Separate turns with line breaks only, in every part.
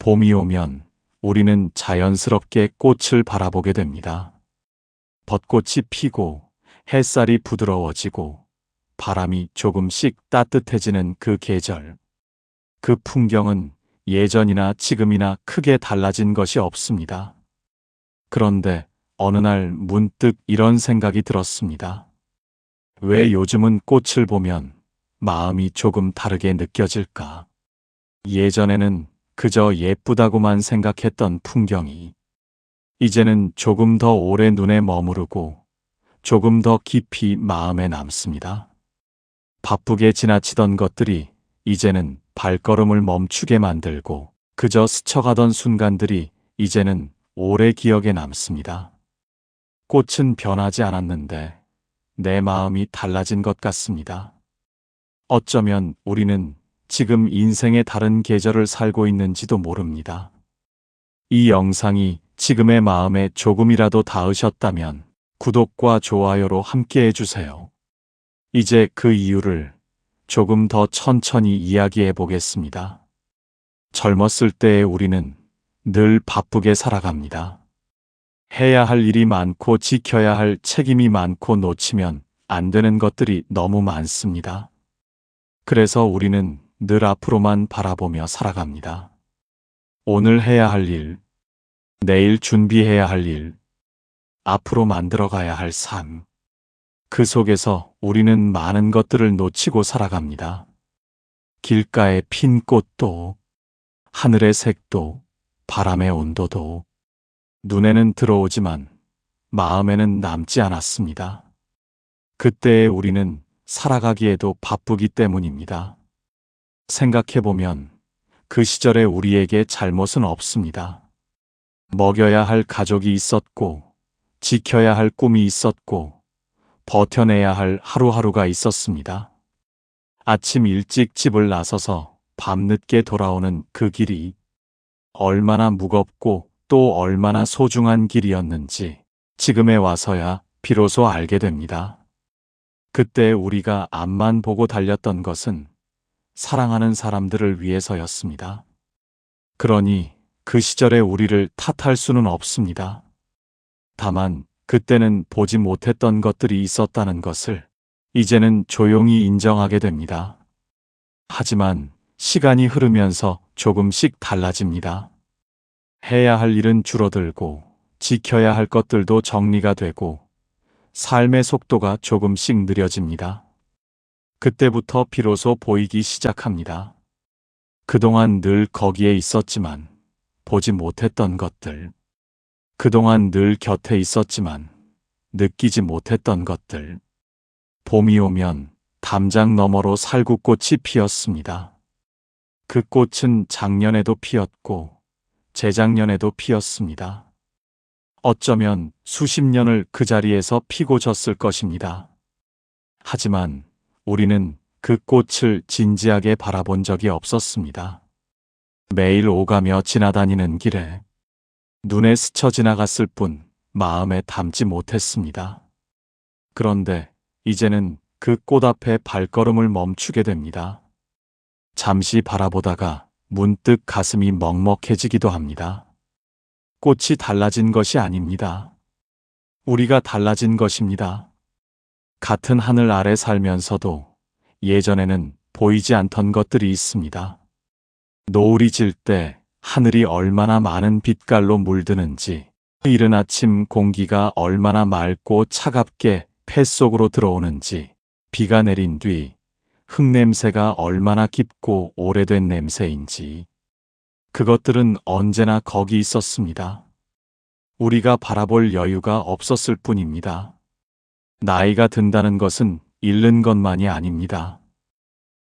봄이 오면 우리는 자연스럽게 꽃을 바라보게 됩니다. 벚꽃이 피고 햇살이 부드러워지고 바람이 조금씩 따뜻해지는 그 계절. 그 풍경은 예전이나 지금이나 크게 달라진 것이 없습니다. 그런데 어느 날 문득 이런 생각이 들었습니다. 왜 요즘은 꽃을 보면 마음이 조금 다르게 느껴질까? 예전에는 그저 예쁘다고만 생각했던 풍경이 이제는 조금 더 오래 눈에 머무르고 조금 더 깊이 마음에 남습니다. 바쁘게 지나치던 것들이 이제는 발걸음을 멈추게 만들고 그저 스쳐가던 순간들이 이제는 오래 기억에 남습니다. 꽃은 변하지 않았는데 내 마음이 달라진 것 같습니다. 어쩌면 우리는 지금 인생의 다른 계절을 살고 있는지도 모릅니다. 이 영상이 지금의 마음에 조금이라도 닿으셨다면 구독과 좋아요로 함께 해주세요. 이제 그 이유를 조금 더 천천히 이야기해 보겠습니다. 젊었을 때의 우리는 늘 바쁘게 살아갑니다. 해야 할 일이 많고 지켜야 할 책임이 많고 놓치면 안 되는 것들이 너무 많습니다. 그래서 우리는 늘 앞으로만 바라보며 살아갑니다. 오늘 해야 할 일, 내일 준비해야 할 일, 앞으로 만들어가야 할 삶. 그 속에서 우리는 많은 것들을 놓치고 살아갑니다. 길가에 핀 꽃도, 하늘의 색도, 바람의 온도도 눈에는 들어오지만 마음에는 남지 않았습니다. 그때의 우리는 살아가기에도 바쁘기 때문입니다. 생각해보면 그 시절에 우리에게 잘못은 없습니다. 먹여야 할 가족이 있었고, 지켜야 할 꿈이 있었고, 버텨내야 할 하루하루가 있었습니다. 아침 일찍 집을 나서서 밤늦게 돌아오는 그 길이 얼마나 무겁고 또 얼마나 소중한 길이었는지 지금에 와서야 비로소 알게 됩니다. 그때 우리가 앞만 보고 달렸던 것은 사랑하는 사람들을 위해서였습니다. 그러니 그 시절의 우리를 탓할 수는 없습니다. 다만 그때는 보지 못했던 것들이 있었다는 것을 이제는 조용히 인정하게 됩니다. 하지만 시간이 흐르면서 조금씩 달라집니다. 해야 할 일은 줄어들고 지켜야 할 것들도 정리가 되고 삶의 속도가 조금씩 느려집니다. 그때부터 비로소 보이기 시작합니다. 그동안 늘 거기에 있었지만 보지 못했던 것들, 그동안 늘 곁에 있었지만 느끼지 못했던 것들. 봄이 오면 담장 너머로 살구꽃이 피었습니다. 그 꽃은 작년에도 피었고 재작년에도 피었습니다. 어쩌면 수십 년을 그 자리에서 피고 졌을 것입니다. 하지만 우리는 그 꽃을 진지하게 바라본 적이 없었습니다. 매일 오가며 지나다니는 길에 눈에 스쳐 지나갔을 뿐 마음에 담지 못했습니다. 그런데 이제는 그 꽃 앞에 발걸음을 멈추게 됩니다. 잠시 바라보다가 문득 가슴이 먹먹해지기도 합니다. 꽃이 달라진 것이 아닙니다. 우리가 달라진 것입니다. 같은 하늘 아래 살면서도 예전에는 보이지 않던 것들이 있습니다. 노을이 질 때 하늘이 얼마나 많은 빛깔로 물드는지, 이른 아침 공기가 얼마나 맑고 차갑게 폐속으로 들어오는지, 비가 내린 뒤 흙냄새가 얼마나 깊고 오래된 냄새인지, 그것들은 언제나 거기 있었습니다. 우리가 바라볼 여유가 없었을 뿐입니다. 나이가 든다는 것은 잃는 것만이 아닙니다.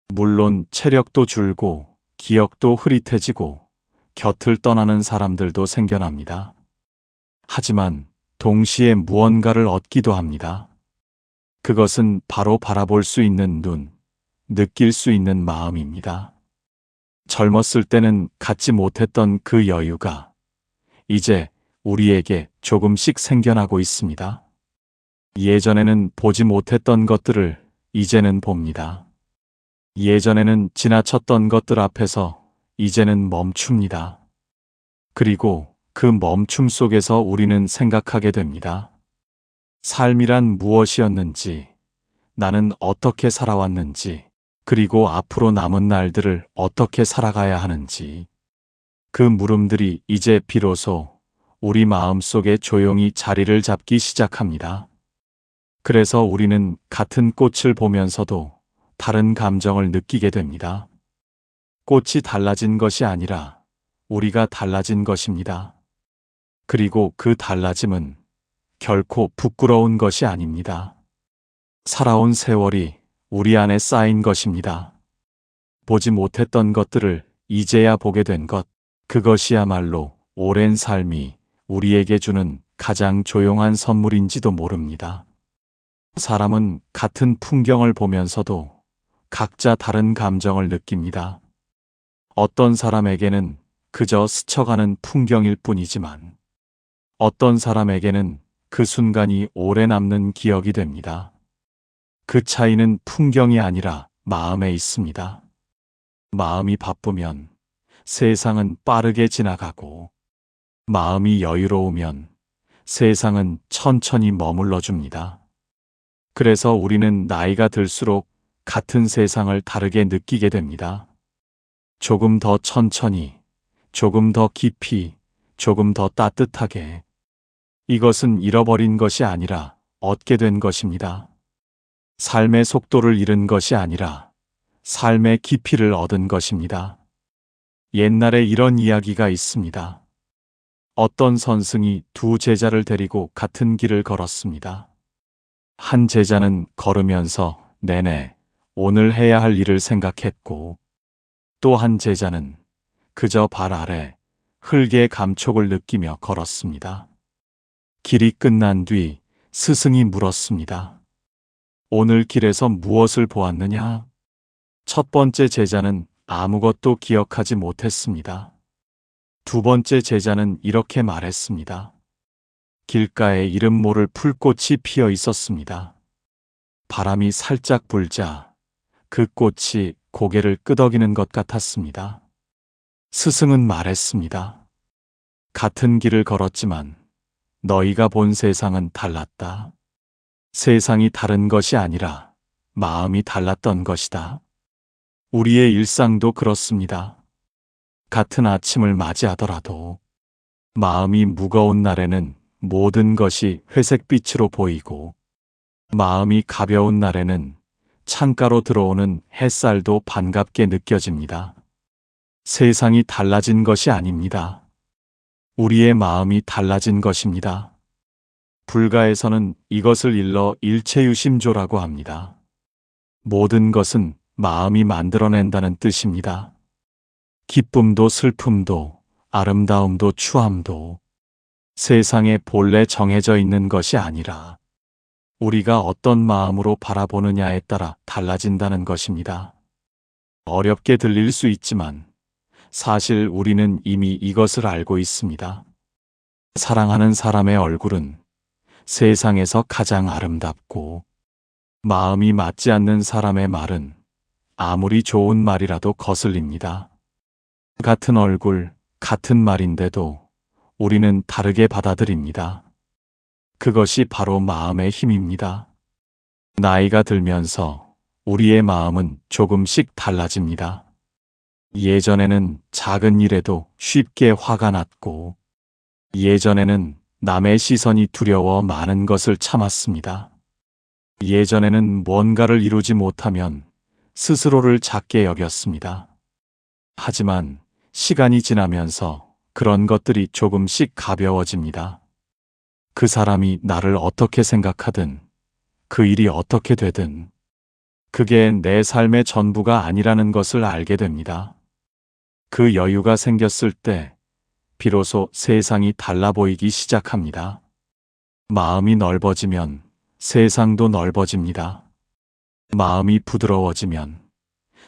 물론 체력도 줄고 기억도 흐릿해지고 곁을 떠나는 사람들도 생겨납니다. 하지만 동시에 무언가를 얻기도 합니다. 그것은 바로 바라볼 수 있는 눈, 느낄 수 있는 마음입니다. 젊었을 때는 갖지 못했던 그 여유가 이제 우리에게 조금씩 생겨나고 있습니다. 예전에는 보지 못했던 것들을 이제는 봅니다. 예전에는 지나쳤던 것들 앞에서 이제는 멈춥니다. 그리고 그 멈춤 속에서 우리는 생각하게 됩니다. 삶이란 무엇이었는지, 나는 어떻게 살아왔는지, 그리고 앞으로 남은 날들을 어떻게 살아가야 하는지. 그 물음들이 이제 비로소 우리 마음 속에 조용히 자리를 잡기 시작합니다. 그래서 우리는 같은 꽃을 보면서도 다른 감정을 느끼게 됩니다. 꽃이 달라진 것이 아니라 우리가 달라진 것입니다. 그리고 그 달라짐은 결코 부끄러운 것이 아닙니다. 살아온 세월이 우리 안에 쌓인 것입니다. 보지 못했던 것들을 이제야 보게 된 것, 그것이야말로 오랜 삶이 우리에게 주는 가장 조용한 선물인지도 모릅니다. 사람은 같은 풍경을 보면서도 각자 다른 감정을 느낍니다. 어떤 사람에게는 그저 스쳐가는 풍경일 뿐이지만 어떤 사람에게는 그 순간이 오래 남는 기억이 됩니다. 그 차이는 풍경이 아니라 마음에 있습니다. 마음이 바쁘면 세상은 빠르게 지나가고, 마음이 여유로우면 세상은 천천히 머물러 줍니다. 그래서 우리는 나이가 들수록 같은 세상을 다르게 느끼게 됩니다. 조금 더 천천히, 조금 더 깊이, 조금 더 따뜻하게. 이것은 잃어버린 것이 아니라 얻게 된 것입니다. 삶의 속도를 잃은 것이 아니라 삶의 깊이를 얻은 것입니다. 옛날에 이런 이야기가 있습니다. 어떤 선생이 두 제자를 데리고 같은 길을 걸었습니다. 한 제자는 걸으면서 내내 오늘 해야 할 일을 생각했고, 또 한 제자는 그저 발 아래 흙의 감촉을 느끼며 걸었습니다. 길이 끝난 뒤 스승이 물었습니다. 오늘 길에서 무엇을 보았느냐? 첫 번째 제자는 아무것도 기억하지 못했습니다. 두 번째 제자는 이렇게 말했습니다. 길가에 이름 모를 풀꽃이 피어 있었습니다. 바람이 살짝 불자 그 꽃이 고개를 끄덕이는 것 같았습니다. 스승은 말했습니다. 같은 길을 걸었지만 너희가 본 세상은 달랐다. 세상이 다른 것이 아니라 마음이 달랐던 것이다. 우리의 일상도 그렇습니다. 같은 아침을 맞이하더라도 마음이 무거운 날에는 모든 것이 회색빛으로 보이고, 마음이 가벼운 날에는 창가로 들어오는 햇살도 반갑게 느껴집니다. 세상이 달라진 것이 아닙니다. 우리의 마음이 달라진 것입니다. 불가에서는 이것을 일러 일체유심조라고 합니다. 모든 것은 마음이 만들어낸다는 뜻입니다. 기쁨도 슬픔도 아름다움도 추함도 세상에 본래 정해져 있는 것이 아니라 우리가 어떤 마음으로 바라보느냐에 따라 달라진다는 것입니다. 어렵게 들릴 수 있지만 사실 우리는 이미 이것을 알고 있습니다. 사랑하는 사람의 얼굴은 세상에서 가장 아름답고, 마음이 맞지 않는 사람의 말은 아무리 좋은 말이라도 거슬립니다. 같은 얼굴, 같은 말인데도 우리는 다르게 받아들입니다. 그것이 바로 마음의 힘입니다. 나이가 들면서 우리의 마음은 조금씩 달라집니다. 예전에는 작은 일에도 쉽게 화가 났고, 예전에는 남의 시선이 두려워 많은 것을 참았습니다. 예전에는 뭔가를 이루지 못하면 스스로를 작게 여겼습니다. 하지만 시간이 지나면서 그런 것들이 조금씩 가벼워집니다. 그 사람이 나를 어떻게 생각하든, 그 일이 어떻게 되든, 그게 내 삶의 전부가 아니라는 것을 알게 됩니다. 그 여유가 생겼을 때 비로소 세상이 달라 보이기 시작합니다. 마음이 넓어지면 세상도 넓어집니다. 마음이 부드러워지면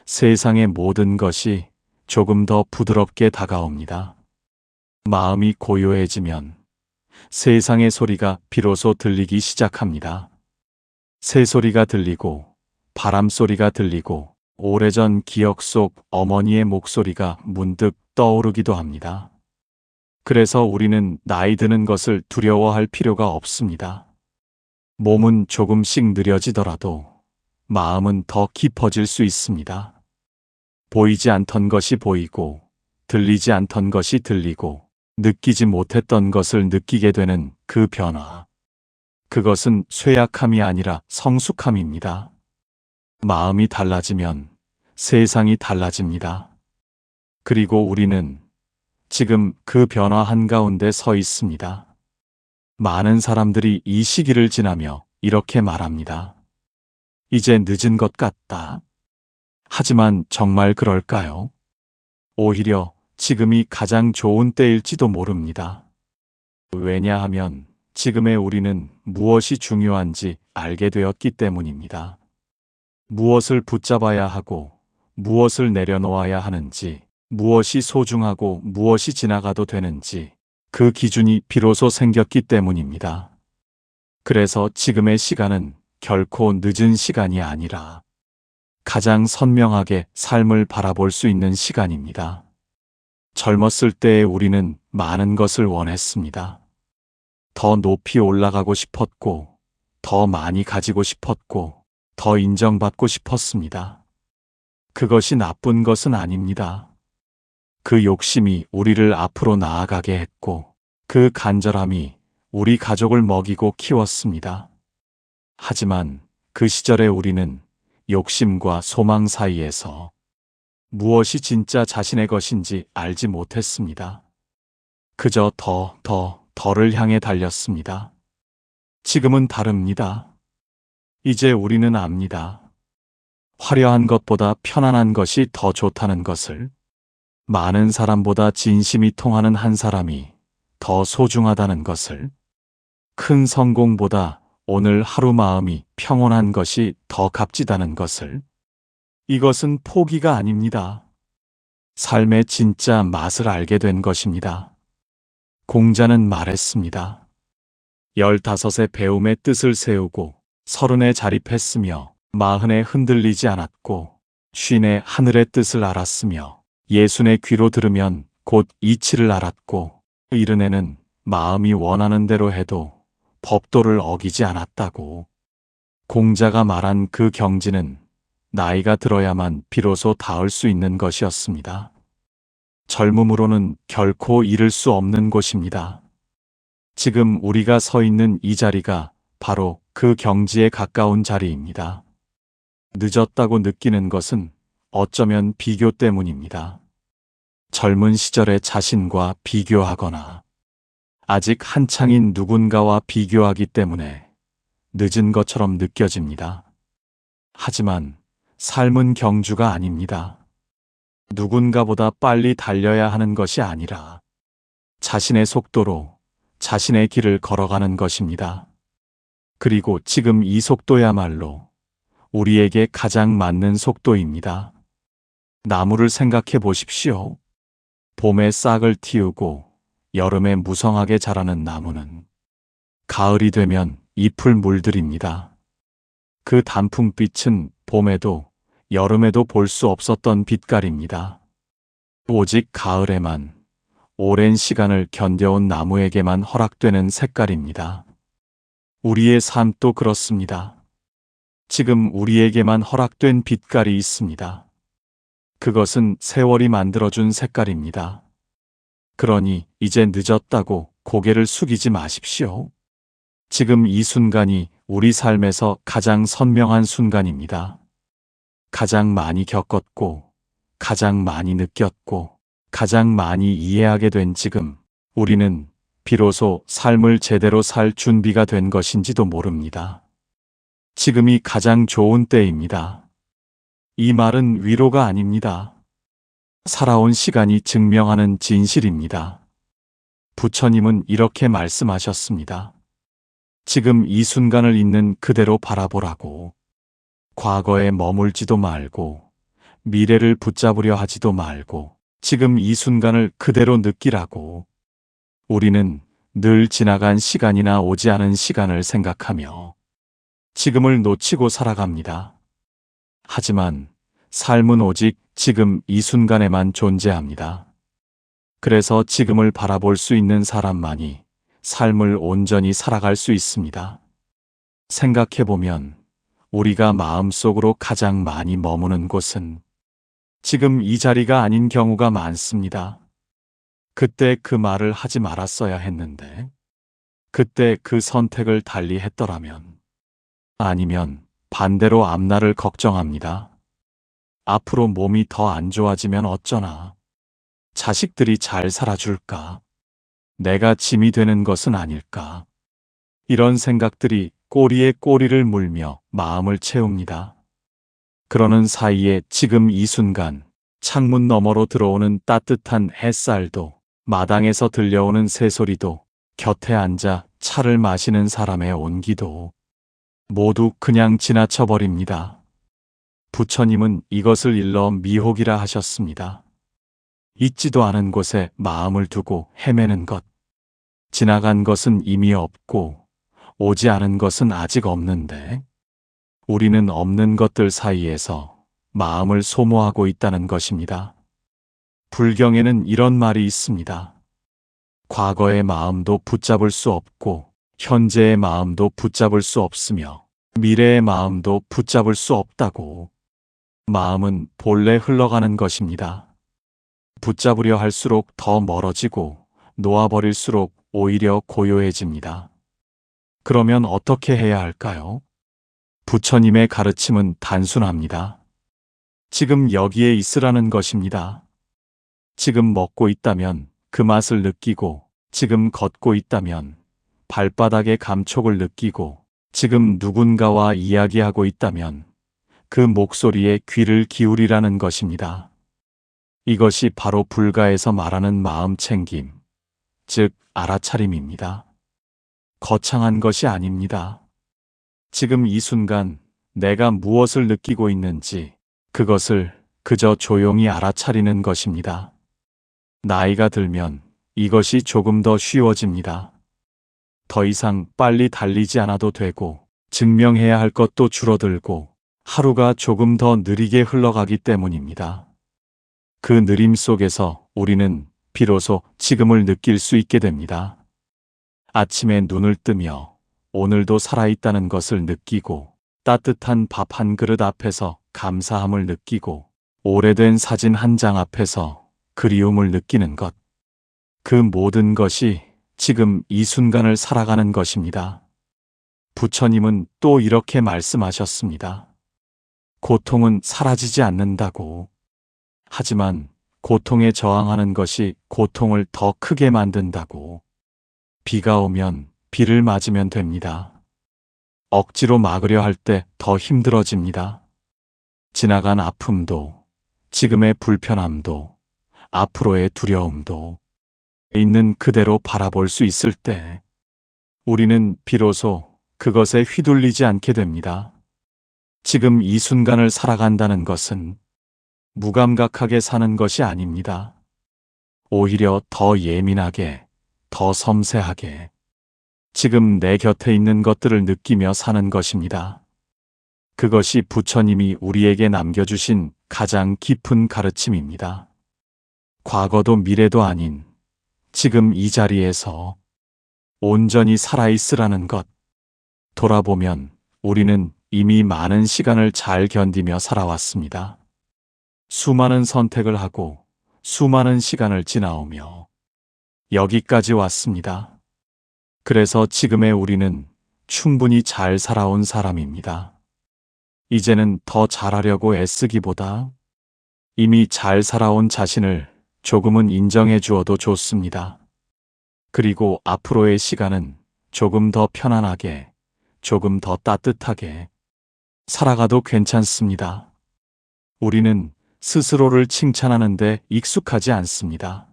세상의 모든 것이 조금 더 부드럽게 다가옵니다. 마음이 고요해지면 세상의 소리가 비로소 들리기 시작합니다. 새소리가 들리고, 바람 소리가 들리고, 오래전 기억 속 어머니의 목소리가 문득 떠오르기도 합니다. 그래서 우리는 나이 드는 것을 두려워할 필요가 없습니다. 몸은 조금씩 느려지더라도 마음은 더 깊어질 수 있습니다. 보이지 않던 것이 보이고, 들리지 않던 것이 들리고, 느끼지 못했던 것을 느끼게 되는 그 변화. 그것은 쇠약함이 아니라 성숙함입니다. 마음이 달라지면 세상이 달라집니다. 그리고 우리는 지금 그 변화 한가운데 서 있습니다. 많은 사람들이 이 시기를 지나며 이렇게 말합니다. 이제 늦은 것 같다. 하지만 정말 그럴까요? 오히려 지금이 가장 좋은 때일지도 모릅니다. 왜냐하면 지금의 우리는 무엇이 중요한지 알게 되었기 때문입니다. 무엇을 붙잡아야 하고 무엇을 내려놓아야 하는지, 무엇이 소중하고 무엇이 지나가도 되는지 그 기준이 비로소 생겼기 때문입니다. 그래서 지금의 시간은 결코 늦은 시간이 아니라 가장 선명하게 삶을 바라볼 수 있는 시간입니다. 젊었을 때의 우리는 많은 것을 원했습니다. 더 높이 올라가고 싶었고, 더 많이 가지고 싶었고, 더 인정받고 싶었습니다. 그것이 나쁜 것은 아닙니다. 그 욕심이 우리를 앞으로 나아가게 했고, 그 간절함이 우리 가족을 먹이고 키웠습니다. 하지만 그 시절의 우리는 욕심과 소망 사이에서 무엇이 진짜 자신의 것인지 알지 못했습니다. 그저 더를 향해 달렸습니다. 지금은 다릅니다. 이제 우리는 압니다. 화려한 것보다 편안한 것이 더 좋다는 것을, 많은 사람보다 진심이 통하는 한 사람이 더 소중하다는 것을, 큰 성공보다 오늘 하루 마음이 평온한 것이 더 값지다는 것을. 이것은 포기가 아닙니다. 삶의 진짜 맛을 알게 된 것입니다. 공자는 말했습니다. 15에 배움의 뜻을 세우고 30에 자립했으며 40에 흔들리지 않았고 50에 하늘의 뜻을 알았으며 60의 귀로 들으면 곧 이치를 알았고 70에는 마음이 원하는 대로 해도 법도를 어기지 않았다고. 공자가 말한 그 경지는 나이가 들어야만 비로소 닿을 수 있는 것이었습니다. 젊음으로는 결코 이룰 수 없는 곳입니다. 지금 우리가 서 있는 이 자리가 바로 그 경지에 가까운 자리입니다. 늦었다고 느끼는 것은 어쩌면 비교 때문입니다. 젊은 시절의 자신과 비교하거나 아직 한창인 누군가와 비교하기 때문에 늦은 것처럼 느껴집니다. 하지만 삶은 경주가 아닙니다. 누군가보다 빨리 달려야 하는 것이 아니라 자신의 속도로 자신의 길을 걸어가는 것입니다. 그리고 지금 이 속도야말로 우리에게 가장 맞는 속도입니다. 나무를 생각해 보십시오. 봄에 싹을 틔우고 여름에 무성하게 자라는 나무는 가을이 되면 잎을 물들입니다. 그 단풍빛은 봄에도 여름에도 볼 수 없었던 빛깔입니다. 오직 가을에만, 오랜 시간을 견뎌온 나무에게만 허락되는 색깔입니다. 우리의 삶도 그렇습니다. 지금 우리에게만 허락된 빛깔이 있습니다. 그것은 세월이 만들어준 색깔입니다. 그러니 이제 늦었다고 고개를 숙이지 마십시오. 지금 이 순간이 우리 삶에서 가장 선명한 순간입니다. 가장 많이 겪었고, 가장 많이 느꼈고, 가장 많이 이해하게 된 지금, 우리는 비로소 삶을 제대로 살 준비가 된 것인지도 모릅니다. 지금이 가장 좋은 때입니다. 이 말은 위로가 아닙니다. 살아온 시간이 증명하는 진실입니다. 부처님은 이렇게 말씀하셨습니다. 지금 이 순간을 있는 그대로 바라보라고. 과거에 머물지도 말고, 미래를 붙잡으려 하지도 말고, 지금 이 순간을 그대로 느끼라고. 우리는 늘 지나간 시간이나 오지 않은 시간을 생각하며 지금을 놓치고 살아갑니다. 하지만 삶은 오직 지금 이 순간에만 존재합니다. 그래서 지금을 바라볼 수 있는 사람만이 삶을 온전히 살아갈 수 있습니다. 생각해보면 우리가 마음속으로 가장 많이 머무는 곳은 지금 이 자리가 아닌 경우가 많습니다. 그때 그 말을 하지 말았어야 했는데, 그때 그 선택을 달리 했더라면, 아니면 반대로 앞날을 걱정합니다. 앞으로 몸이 더 안 좋아지면 어쩌나? 자식들이 잘 살아줄까? 내가 짐이 되는 것은 아닐까? 이런 생각들이 꼬리에 꼬리를 물며 마음을 채웁니다. 그러는 사이에 지금 이 순간 창문 너머로 들어오는 따뜻한 햇살도, 마당에서 들려오는 새소리도, 곁에 앉아 차를 마시는 사람의 온기도 모두 그냥 지나쳐버립니다. 부처님은 이것을 일러 미혹이라 하셨습니다. 있지도 않은 곳에 마음을 두고 헤매는 것. 지나간 것은 이미 없고 오지 않은 것은 아직 없는데 우리는 없는 것들 사이에서 마음을 소모하고 있다는 것입니다. 불경에는 이런 말이 있습니다. 과거의 마음도 붙잡을 수 없고 현재의 마음도 붙잡을 수 없으며 미래의 마음도 붙잡을 수 없다고. 마음은 본래 흘러가는 것입니다. 붙잡으려 할수록 더 멀어지고 놓아버릴수록 오히려 고요해집니다. 그러면 어떻게 해야 할까요? 부처님의 가르침은 단순합니다. 지금 여기에 있으라는 것입니다. 지금 먹고 있다면 그 맛을 느끼고, 지금 걷고 있다면 발바닥의 감촉을 느끼고, 지금 누군가와 이야기하고 있다면 그 목소리에 귀를 기울이라는 것입니다. 이것이 바로 불가에서 말하는 마음 챙김, 즉 알아차림입니다. 거창한 것이 아닙니다. 지금 이 순간 내가 무엇을 느끼고 있는지 그것을 그저 조용히 알아차리는 것입니다. 나이가 들면 이것이 조금 더 쉬워집니다. 더 이상 빨리 달리지 않아도 되고 증명해야 할 것도 줄어들고 하루가 조금 더 느리게 흘러가기 때문입니다. 그 느림 속에서 우리는 비로소 지금을 느낄 수 있게 됩니다. 아침에 눈을 뜨며 오늘도 살아있다는 것을 느끼고, 따뜻한 밥 한 그릇 앞에서 감사함을 느끼고, 오래된 사진 한 장 앞에서 그리움을 느끼는 것. 그 모든 것이 지금 이 순간을 살아가는 것입니다. 부처님은 또 이렇게 말씀하셨습니다. 고통은 사라지지 않는다고. 하지만 고통에 저항하는 것이 고통을 더 크게 만든다고. 비가 오면 비를 맞으면 됩니다. 억지로 막으려 할 때 더 힘들어집니다. 지나간 아픔도, 지금의 불편함도, 앞으로의 두려움도 있는 그대로 바라볼 수 있을 때 우리는 비로소 그것에 휘둘리지 않게 됩니다. 지금 이 순간을 살아간다는 것은 무감각하게 사는 것이 아닙니다. 오히려 더 예민하게, 더 섬세하게 지금 내 곁에 있는 것들을 느끼며 사는 것입니다. 그것이 부처님이 우리에게 남겨주신 가장 깊은 가르침입니다. 과거도 미래도 아닌 지금 이 자리에서 온전히 살아있으라는 것. 돌아보면 우리는 이미 많은 시간을 잘 견디며 살아왔습니다. 수많은 선택을 하고 수많은 시간을 지나오며 여기까지 왔습니다. 그래서 지금의 우리는 충분히 잘 살아온 사람입니다. 이제는 더 잘하려고 애쓰기보다 이미 잘 살아온 자신을 조금은 인정해 주어도 좋습니다. 그리고 앞으로의 시간은 조금 더 편안하게, 조금 더 따뜻하게 살아가도 괜찮습니다. 우리는 스스로를 칭찬하는데 익숙하지 않습니다.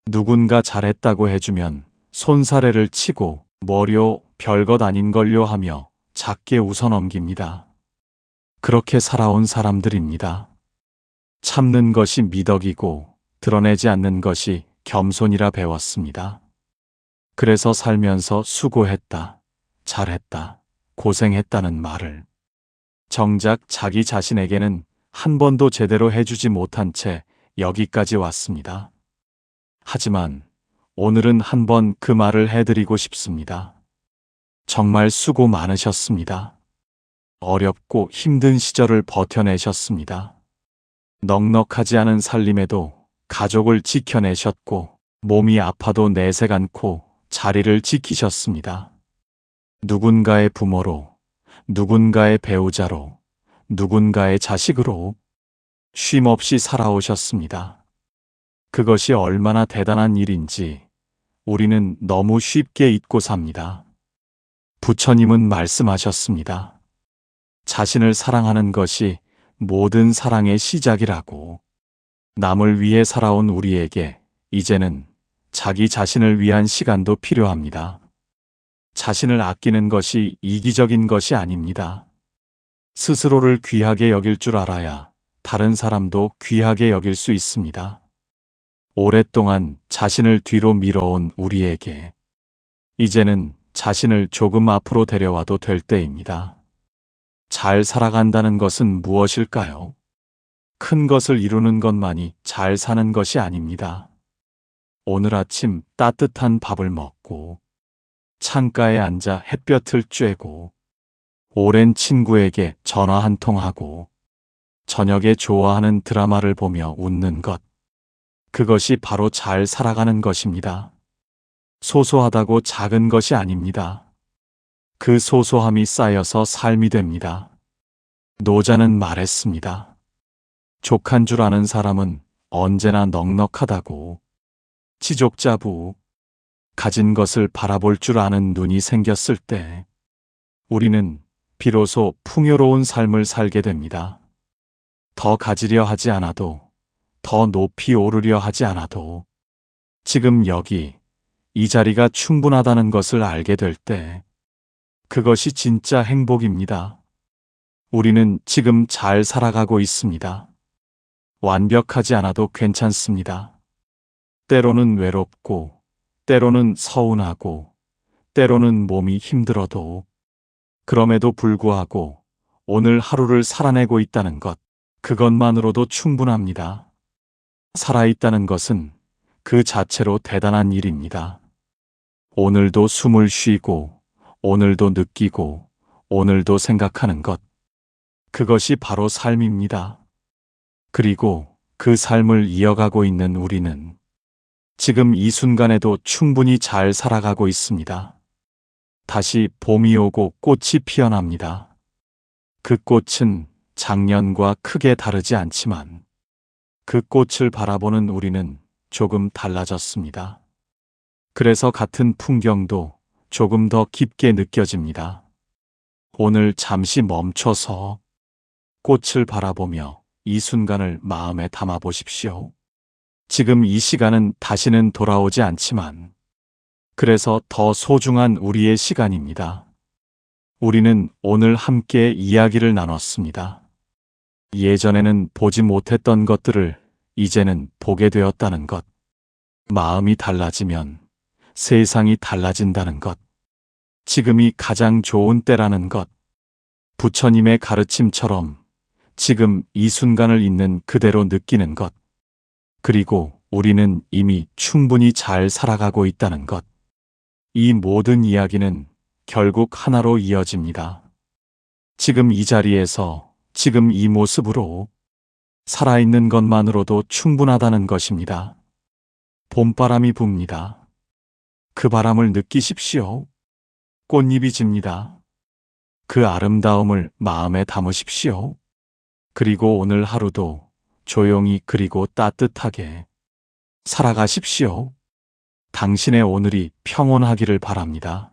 누군가 잘했다고 해주면 손사래를 치고 뭐려 별것 아닌 걸요 하며 작게 웃어넘깁니다. 그렇게 살아온 사람들입니다. 참는 것이 미덕이고 드러내지 않는 것이 겸손이라 배웠습니다. 그래서 살면서 수고했다, 잘했다, 고생했다는 말을 정작 자기 자신에게는 한 번도 제대로 해주지 못한 채 여기까지 왔습니다. 하지만 오늘은 한번 그 말을 해드리고 싶습니다. 정말 수고 많으셨습니다. 어렵고 힘든 시절을 버텨내셨습니다. 넉넉하지 않은 살림에도 가족을 지켜내셨고 몸이 아파도 내색 않고 자리를 지키셨습니다. 누군가의 부모로, 누군가의 배우자로, 누군가의 자식으로 쉼없이 살아오셨습니다. 그것이 얼마나 대단한 일인지 우리는 너무 쉽게 잊고 삽니다. 부처님은 말씀하셨습니다. 자신을 사랑하는 것이 모든 사랑의 시작이라고. 남을 위해 살아온 우리에게 이제는 자기 자신을 위한 시간도 필요합니다. 자신을 아끼는 것이 이기적인 것이 아닙니다. 스스로를 귀하게 여길 줄 알아야 다른 사람도 귀하게 여길 수 있습니다. 오랫동안 자신을 뒤로 밀어온 우리에게 이제는 자신을 조금 앞으로 데려와도 될 때입니다. 잘 살아간다는 것은 무엇일까요? 큰 것을 이루는 것만이 잘 사는 것이 아닙니다. 오늘 아침 따뜻한 밥을 먹고 창가에 앉아 햇볕을 쬐고 오랜 친구에게 전화 한 통 하고 저녁에 좋아하는 드라마를 보며 웃는 것. 그것이 바로 잘 살아가는 것입니다. 소소하다고 작은 것이 아닙니다. 그 소소함이 쌓여서 삶이 됩니다. 노자는 말했습니다. 족한 줄 아는 사람은 언제나 넉넉하다고. 지족자부. 가진 것을 바라볼 줄 아는 눈이 생겼을 때 우리는 비로소 풍요로운 삶을 살게 됩니다. 더 가지려 하지 않아도, 더 높이 오르려 하지 않아도 지금 여기 이 자리가 충분하다는 것을 알게 될 때 그것이 진짜 행복입니다. 우리는 지금 잘 살아가고 있습니다. 완벽하지 않아도 괜찮습니다. 때로는 외롭고, 때로는 서운하고, 때로는 몸이 힘들어도 그럼에도 불구하고 오늘 하루를 살아내고 있다는 것, 그것만으로도 충분합니다. 살아있다는 것은 그 자체로 대단한 일입니다. 오늘도 숨을 쉬고, 오늘도 느끼고, 오늘도 생각하는 것. 그것이 바로 삶입니다. 그리고 그 삶을 이어가고 있는 우리는 지금 이 순간에도 충분히 잘 살아가고 있습니다. 다시 봄이 오고 꽃이 피어납니다. 그 꽃은 작년과 크게 다르지 않지만 그 꽃을 바라보는 우리는 조금 달라졌습니다. 그래서 같은 풍경도 조금 더 깊게 느껴집니다. 오늘 잠시 멈춰서 꽃을 바라보며 이 순간을 마음에 담아 보십시오. 지금 이 시간은 다시는 돌아오지 않지만 그래서 더 소중한 우리의 시간입니다. 우리는 오늘 함께 이야기를 나눴습니다. 예전에는 보지 못했던 것들을 이제는 보게 되었다는 것. 마음이 달라지면 세상이 달라진다는 것. 지금이 가장 좋은 때라는 것. 부처님의 가르침처럼 지금 이 순간을 있는 그대로 느끼는 것. 그리고 우리는 이미 충분히 잘 살아가고 있다는 것. 이 모든 이야기는 결국 하나로 이어집니다. 지금 이 자리에서, 지금 이 모습으로 살아있는 것만으로도 충분하다는 것입니다. 봄바람이 붑니다. 그 바람을 느끼십시오. 꽃잎이 집니다. 그 아름다움을 마음에 담으십시오. 그리고 오늘 하루도 조용히 그리고 따뜻하게 살아가십시오. 당신의 오늘이 평온하기를 바랍니다.